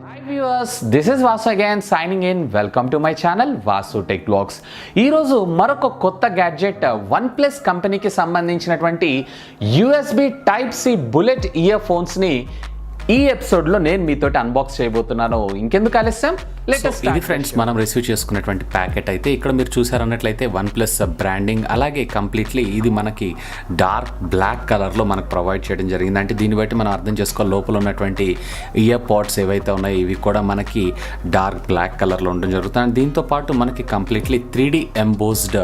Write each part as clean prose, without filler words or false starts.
Hi viewers, this is Vasu again signing in. Welcome to my channel Vaasutechvlogs. ఈ రోజు మరొక కొత్త gadget OnePlus కంపెనీకి సంబంధించినటువంటి USB Type C bullet ear phones ని ఈ ఎపిసోడ్ లో నేను మీతోటి అన్బాక్స్ చేయబోతున్నాను. ఇంకెందుకు ఆలస్యం, ఇది ఫ్రెండ్స్ మనం రిసీవ్ చేసుకున్నటువంటి ప్యాకెట్ అయితే ఇక్కడ మీరు చూసారన్నట్లయితే OnePlus బ్రాండింగ్, అలాగే కంప్లీట్లీ ఇది మనకి డార్క్ బ్లాక్ కలర్లో మనకు ప్రొవైడ్ చేయడం జరిగింది. అంటే దీన్ని బట్టి మనం అర్థం చేసుకోవాలి లోపల ఉన్నటువంటి ఇయర్ పాడ్స్ ఏవైతే ఉన్నాయో ఇవి కూడా మనకి డార్క్ బ్లాక్ కలర్లో ఉండడం జరుగుతుంది. అండ్ దీంతో పాటు మనకి కంప్లీట్లీ 3D ఎంబోస్డ్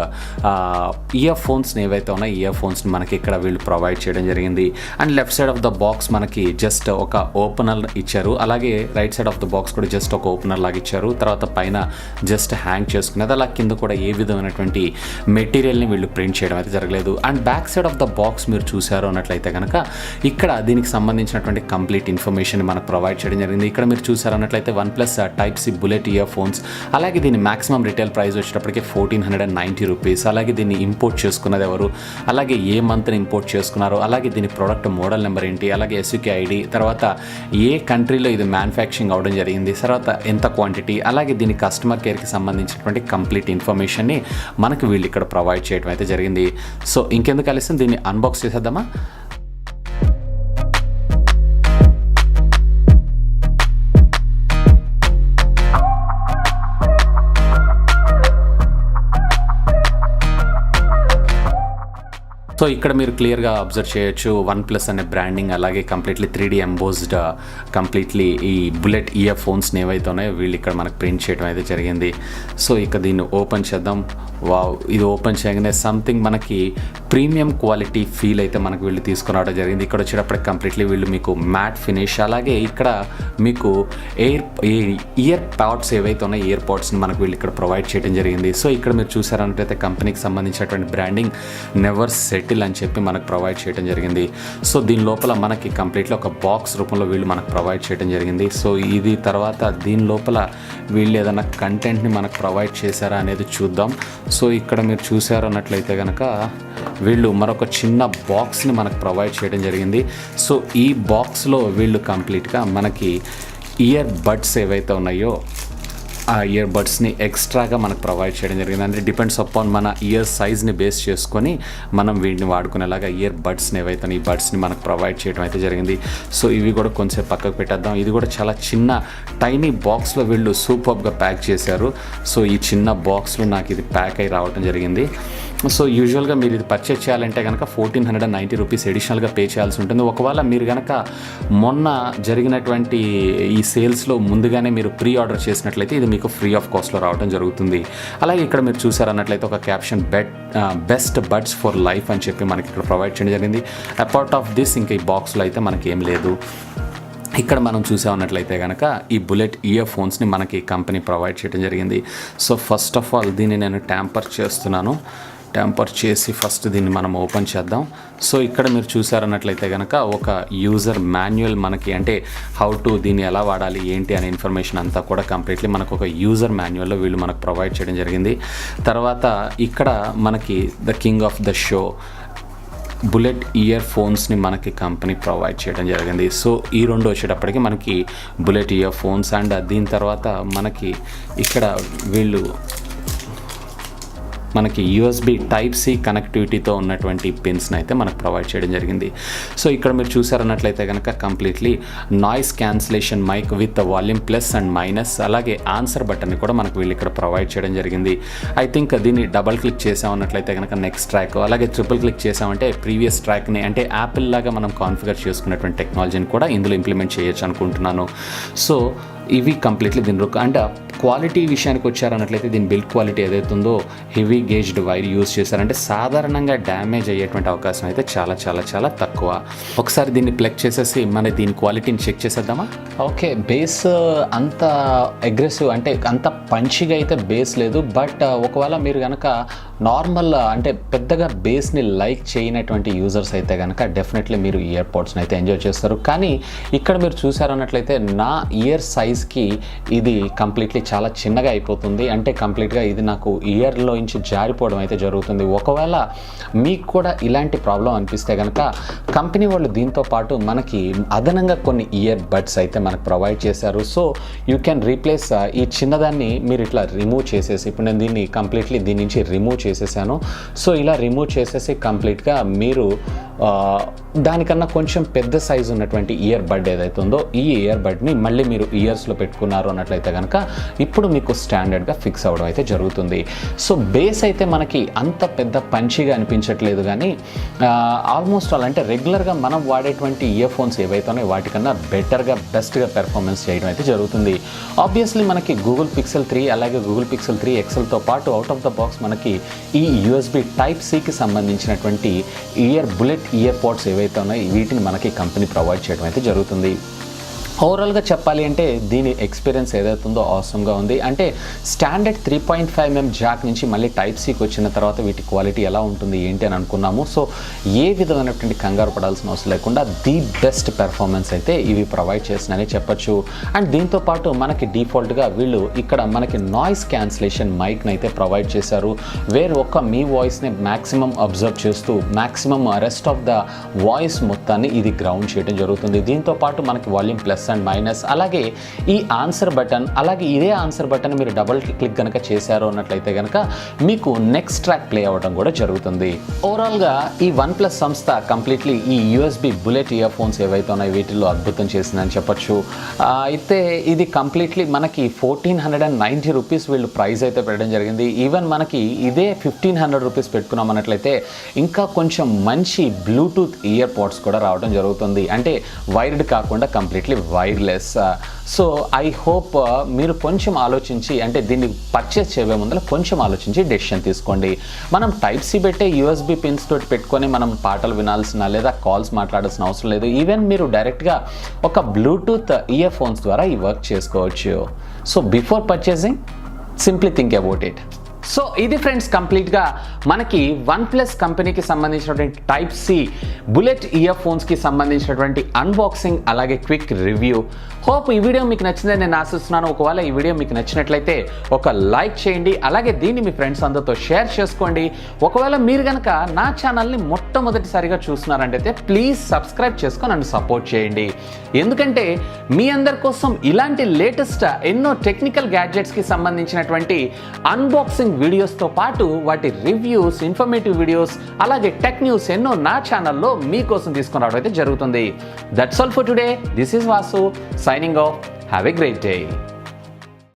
ఇయర్ ఫోన్స్ని ఏవైతే ఉన్నాయో ఇయర్ ఫోన్స్ని మనకి ఇక్కడ వీళ్ళు ప్రొవైడ్ చేయడం జరిగింది. And left side of the box మనకి జస్ట్ ఒక ఓపెనర్ ఇచ్చారు, అలాగే right side of the box కూడా జస్ట్ ఒక ఓపెనర్ లాగా ఇచ్చారు. తర్వాత పైన జస్ట్ హ్యాంగ్ చేసుకునేది, అలా కింద కూడా ఏ విధమైనటువంటి మెటీరియల్ని వీళ్ళు ప్రింట్ చేయడం అయితే జరగలేదు. And back side of the box మీరు చూసారు అన్నట్లయితే కనుక ఇక్కడ దీనికి సంబంధించినటువంటి కంప్లీట్ ఇన్ఫర్మేషన్ మనకు ప్రొవైడ్ చేయడం జరిగింది. ఇక్కడ మీరు చూసారు అన్నట్లయితే OnePlus Type C bullet ear phones, అలాగే దీని మాక్సిమం రిటైల్ ప్రైస్ వచ్చేటప్పటికి $1,490. అలాగే దీన్ని ఇంపోర్ట్ చేసుకున్నది ఎవరు, అలాగే ఏ మంత్ని ఇంపోర్ట్ చేసుకున్నారు, అలాగే దీని ప్రోడక్ట్ మోడల్ నెంబర్ ఏంటి, అలాగే SUK ఐడి, తర్వాత ఏ కంట్రీలో ఇది మ్యానుఫ్యాక్చరింగ్ అవడం జరిగింది, తర్వాత ఎంత క్వాంటిటీ, అలాగే దీని కస్టమర్ కేర్కి సంబంధించినటువంటి కంప్లీట్ ఇన్ఫర్మేషన్ని మనకు వీళ్ళు ఇక్కడ ప్రొవైడ్ చేయడం అయితే జరిగింది. సో ఇంకెందుకు ఆలస్యం, దీన్ని అన్బాక్స్ చేసేద్దామా. సో ఇక్కడ మీరు క్లియర్గా అబ్జర్వ్ చేయొచ్చు OnePlus అనే బ్రాండింగ్, అలాగే కంప్లీట్లీ 3D ఎంబోస్డ్ కంప్లీట్లీ ఈ బుల్లెట్ ఇయర్ ఫోన్స్ని ఏవైతే ఉన్నాయో వీళ్ళు ఇక్కడ మనకు ప్రింట్ చేయడం అయితే జరిగింది. సో ఇక దీన్ని ఓపెన్ చేద్దాం. వావ్, ఇది ఓపెన్ చేయగానే సంథింగ్ మనకి ప్రీమియం క్వాలిటీ ఫీల్ అయితే మనకు వీళ్ళు తీసుకురావడం జరిగింది. ఇక్కడ వచ్చేటప్పటికి కంప్లీట్లీ వీళ్ళు మీకు మ్యాట్ ఫినిష్, అలాగే ఇక్కడ మీకు ఇయర్ పాడ్స్ ఏవైతే ఉన్నాయో ఇయర్ పాడ్స్ని మనకు వీళ్ళు ఇక్కడ ప్రొవైడ్ చేయడం జరిగింది. సో ఇక్కడ మీరు చూసారంటే కంపెనీకి సంబంధించినటువంటి బ్రాండింగ్ నెవర్ సెటిల్ అని చెప్పి మనకు ప్రొవైడ్ చేయడం జరిగింది. సో దీని లోపల మనకి కంప్లీట్లీ ఒక బాక్స్ రూపంలో వీళ్ళు మనకు ప్రొవైడ్ చేయడం జరిగింది. సో ఇది తర్వాత దీని లోపల వీళ్ళు ఏదైనా కంటెంట్ని మనకు ప్రొవైడ్ చేశారా అనేది చూద్దాం. సో ఇక్కడ మీరు చూసారు అన్నట్లయితే కనుక వీళ్ళు మరొక చిన్న బాక్స్ని మనకు ప్రొవైడ్ చేయడం జరిగింది. సో ఈ బాక్స్లో వీళ్ళు కంప్లీట్గా మనకి ఇయర్ బడ్స్ ఏవైతే ఉన్నాయో ఆ ఇయర్ బడ్స్ని ఎక్స్ట్రాగా మనకు ప్రొవైడ్ చేయడం జరిగింది. అంటే డిపెండ్స్ అపాన్ మన ఇయర్ సైజ్ని బేస్ చేసుకొని మనం వీటిని వాడుకునేలాగా ఇయర్ బడ్స్ని ఏవైతే ఈ బడ్స్ని మనకు ప్రొవైడ్ చేయడం అయితే జరిగింది. సో ఇవి కూడా కొంచెం పక్కకు పెట్టేద్దాం. ఇది కూడా చాలా చిన్న టైనీ బాక్స్లో వీళ్ళు సూపర్గా ప్యాక్ చేశారు. సో ఈ చిన్న బాక్స్లో నాకు ఇది ప్యాక్ అయి రావడం జరిగింది. సో యూజువల్గా మీరు ఇది పర్చేస్ చేయాలంటే కనుక $1,490 అడిషనల్గా పే చేయాల్సి ఉంటుంది. ఒకవేళ మీరు కనుక మొన్న జరిగినటువంటి ఈ సేల్స్లో ముందుగానే మీరు ప్రీ ఆర్డర్ చేసినట్లయితే ఇది మీకు ఫ్రీ ఆఫ్ కాస్ట్లో రావడం జరుగుతుంది. అలాగే ఇక్కడ మీరు చూసారన్నట్లయితే ఒక caption best buds for life అని చెప్పి మనకి ఇక్కడ ప్రొవైడ్ చేయడం జరిగింది. అపార్ట్ ఆఫ్ దిస్ ఇంకా ఈ బాక్స్లో అయితే మనకి ఏం లేదు. ఇక్కడ మనం చూసామన్నట్లయితే కనుక ఈ బుల్లెట్ ఇయర్ ఫోన్స్ని మనకి కంపెనీ ప్రొవైడ్ చేయడం జరిగింది. సో ఫస్ట్ ఆఫ్ ఆల్ దీన్ని నేను ట్యాంపర్ చేసి ఫస్ట్ దీన్ని మనం ఓపెన్ చేద్దాం. సో ఇక్కడ మీరు చూసారన్నట్లయితే కనుక ఒక యూజర్ మాన్యువల్ మనకి, అంటే హౌ టు దీన్ని ఎలా వాడాలి ఏంటి అనే ఇన్ఫర్మేషన్ అంతా కూడా కంప్లీట్లీ మనకు ఒక యూజర్ మాన్యువల్లో వీళ్ళు మనకు ప్రొవైడ్ చేయడం జరిగింది. తర్వాత ఇక్కడ మనకి the king of the show bullet ear ఫోన్స్ని మనకి కంపెనీ ప్రొవైడ్ చేయడం జరిగింది. సో ఈ రెండు వచ్చేటప్పటికి మనకి బుల్లెట్ ఇయర్ ఫోన్స్, అండ్ దీని తర్వాత మనకి ఇక్కడ వీళ్ళు మనకి USB Type C కనెక్టివిటీతో ఉన్నటువంటి పిన్స్ని అయితే మనకు ప్రొవైడ్ చేయడం జరిగింది. సో ఇక్కడ మీరు చూసారన్నట్లయితే కనుక completely noise cancellation mic with volume plus and minus, అలాగే ఆన్సర్ బటన్ని కూడా మనకు వీళ్ళు ఇక్కడ ప్రొవైడ్ చేయడం జరిగింది. ఐ థింక్ దీన్ని డబల్ క్లిక్ చేసామన్నట్లయితే కనుక నెక్స్ట్ ట్రాక్, అలాగే ట్రిపుల్ క్లిక్ చేసామంటే ప్రీవియస్ ట్రాక్ని, అంటే యాపిల్ లాగా మనం కాన్ఫిగర్ చేసుకున్నటువంటి టెక్నాలజీని కూడా ఇందులో ఇంప్లిమెంట్ చేయొచ్చు అనుకుంటున్నాను. సో ఇవి కంప్లీట్లీ దీని అండ్ క్వాలిటీ విషయానికి వచ్చారన్నట్లయితే దీని బిల్డ్ క్వాలిటీ ఏదైతే ఉందో హెవీ గేజ్డ్ వైర్ యూజ్ చేశారంటే సాధారణంగా డ్యామేజ్ అయ్యేటువంటి అవకాశం అయితే చాలా చాలా చాలా తక్కువ. ఒకసారి దీన్ని ప్లగ్ చేసేసి మన దీని క్వాలిటీని చెక్ చేసేద్దామా. ఓకే, బేస్ అంత అగ్రెసివ్ అంటే అంత పంచిగా అయితే బేస్ లేదు. బట్ ఒకవేళ మీరు కనుక నార్మల్ అంటే పెద్దగా బేస్ని లైక్ చేయనటువంటి యూజర్స్ అయితే కనుక డెఫినెట్లీ మీరు ఇయర్ పాడ్స్ని అయితే ఎంజాయ్ చేస్తారు. కానీ ఇక్కడ మీరు చూసారన్నట్లయితే నా ఇయర్ సైజ్కి ఇది కంప్లీట్లీ చాలా చిన్నగా అయిపోతుంది, అంటే కంప్లీట్గా ఇది నాకు ఇయర్లో నుంచి జారిపోవడం అయితే జరుగుతుంది. ఒకవేళ మీకు కూడా ఇలాంటి ప్రాబ్లం అనిపిస్తే కనుక కంపెనీ వాళ్ళు దీంతో పాటు మనకి అదనంగా కొన్ని ఇయర్ బడ్స్ అయితే మనకు ప్రొవైడ్ చేశారు. సో యూ క్యాన్ రీప్లేస్ ఈ చిన్నదాన్ని మీరు ఇట్లా రిమూవ్ చేసేసి, ఇప్పుడు నేను దీన్ని కంప్లీట్లీ దీని నుంచి రిమూవ్ చేసేసాను. సో ఇలా రిమూవ్ చేసేసి కంప్లీట్గా మీరు దానికన్నా కొంచెం పెద్ద సైజు ఉన్నటువంటి ఇయర్ బడ్ ఏదైతే ఉందో ఈ ఇయర్ బడ్ని మళ్ళీ మీరు ఇయర్స్లో పెట్టుకున్నారు అన్నట్లయితే కనుక ఇప్పుడు మీకు స్టాండర్డ్గా ఫిక్స్ అవ్వడం అయితే జరుగుతుంది. సో బేస్ అయితే మనకి అంత పెద్ద పంచిగా అనిపించట్లేదు, కానీ ఆల్మోస్ట్ ఆల్ అంటే రెగ్యులర్గా మనం వాడేటువంటి ఇయర్ ఫోన్స్ ఏవైతే వాటికన్నా బెటర్గా బెస్ట్గా పెర్ఫార్మెన్స్ చేయడం అయితే జరుగుతుంది. ఆబ్వియస్లీ మనకి గూగుల్ పిక్సెల్ 3 అలాగే గూగుల్ పిక్సెల్ 3 XLతో పాటు అవుట్ ఆఫ్ ద బాక్స్ మనకి ఈ USB Type-Cకి సంబంధించినటువంటి బుల్లెట్ ఇయర్ పాడ్స్ ఏవైతే ఉన్నాయో వీటిని మనకి కంపెనీ ప్రొవైడ్ చేయడం అయితే జరుగుతుంది. ఓవరాల్గా చెప్పాలి అంటే దీని ఎక్స్పీరియన్స్ ఏదైతే ఉందో ఆసమ్గా ఉంది. అంటే స్టాండర్డ్ 3.5mm జాక్ నుంచి మళ్ళీ Type-Cకి వచ్చిన తర్వాత వీటి క్వాలిటీ ఎలా ఉంటుంది ఏంటి అని అనుకున్నాము. సో ఏ విధమైనటువంటి కంగారు పడాల్సిన అవసరం లేకుండా ది బెస్ట్ పెర్ఫార్మెన్స్ అయితే ఇవి ప్రొవైడ్ చేసినని చెప్పొచ్చు. అండ్ దీంతోపాటు మనకి డిఫాల్ట్గా వీళ్ళు ఇక్కడ మనకి నాయిస్ క్యాన్సిలేషన్ మైక్ని అయితే ప్రొవైడ్ చేశారు, వేర్ ఒక్క మీ వాయిస్ని మ్యాక్సిమం అబ్జర్వ్ చేస్తూ maximum rest of the voice మొత్తాన్ని ఇది గ్రౌండ్ చేయడం జరుగుతుంది. దీంతోపాటు మనకి వాల్యూమ్ ప్లస్ అండ్ మైనస్, అలాగే ఈ ఆన్సర్ బటన్, అలాగే ఇదే ఆన్సర్ బటన్ మీరు డబుల్ క్లిక్ కనుక చేశారు అన్నట్లయితే కనుక మీకు నెక్స్ట్ ట్రాక్ ప్లే అవ్వడం కూడా జరుగుతుంది. ఓవరాల్గా ఈ OnePlus సంస్థ కంప్లీట్లీ ఈ USB బుల్లెట్ ఇయర్ ఫోన్స్ ఏవైతే ఉన్నాయో వీటిల్లో అద్భుతం చేసిందని చెప్పొచ్చు. అయితే ఇది కంప్లీట్లీ మనకి 1490 రూపీస్ వీళ్ళు ప్రైస్ అయితే పెట్టడం జరిగింది. ఈవెన్ మనకి ఇదే 1500 రూపీస్ పెట్టుకున్నాం అన్నట్లయితే ఇంకా కొంచెం మంచి బ్లూటూత్ ఇయర్ పాడ్స్ కూడా రావడం జరుగుతుంది, అంటే వైర్డ్ కాకుండా completely wireless. So I hope మీరు కొంచెం ఆలోచించి, అంటే దీన్ని పర్చేస్ చేయబోయే ముందర కొంచెం ఆలోచించి డెసిషన్ తీసుకోండి. మనం Type-C పెట్టే USB పిన్స్ తోటి పెట్టుకొని మనం పాటలు వినాల్సిన లేదా కాల్స్ మాట్లాడాల్సిన అవసరం లేదు. ఈవెన్ మీరు డైరెక్ట్గా ఒక బ్లూటూత్ ఇయర్ ఫోన్స్ ద్వారా ఈ వర్క్ చేసుకోవచ్చు. So before purchasing simply think about it. So ఇది ఫ్రెండ్స్ కంప్లీట్గా మనకి OnePlus కంపెనీకి సంబంధించినటువంటి Type-C బుల్లెట్ ఇయర్ ఫోన్స్కి సంబంధించినటువంటి అన్బాక్సింగ్ అలాగే క్విక్ రివ్యూ. హోప్ ఈ వీడియో మీకు నచ్చిందని నేను ఆశిస్తున్నాను. ఒకవేళ ఈ వీడియో మీకు నచ్చినట్లయితే ఒక లైక్ చేయండి, అలాగే దీన్ని మీ ఫ్రెండ్స్ అందరితో షేర్ చేసుకోండి. ఒకవేళ మీరు కనుక నా ఛానల్ని మొట్టమొదటిసారిగా చూస్తున్నారంటే ప్లీజ్ సబ్స్క్రైబ్ చేసుకొని నన్ను సపోర్ట్ చేయండి. ఎందుకంటే మీ అందరి కోసం ఇలాంటి లేటెస్ట్ ఎన్నో టెక్నికల్ గ్యాడ్జెట్స్కి సంబంధించినటువంటి అన్బాక్సింగ్ వీడియోస్తో పాటు వాటి రివ్యూస్, ఇన్ఫర్మేటివ్ వీడియోస్, అలాగే టెక్ న్యూస్ ఎన్నో నా ఛానల్లో మీకోసం తీసుకుని రావడం అయితే జరుగుతుంది. That's all for today. This is Vasu signing off. Have a great day.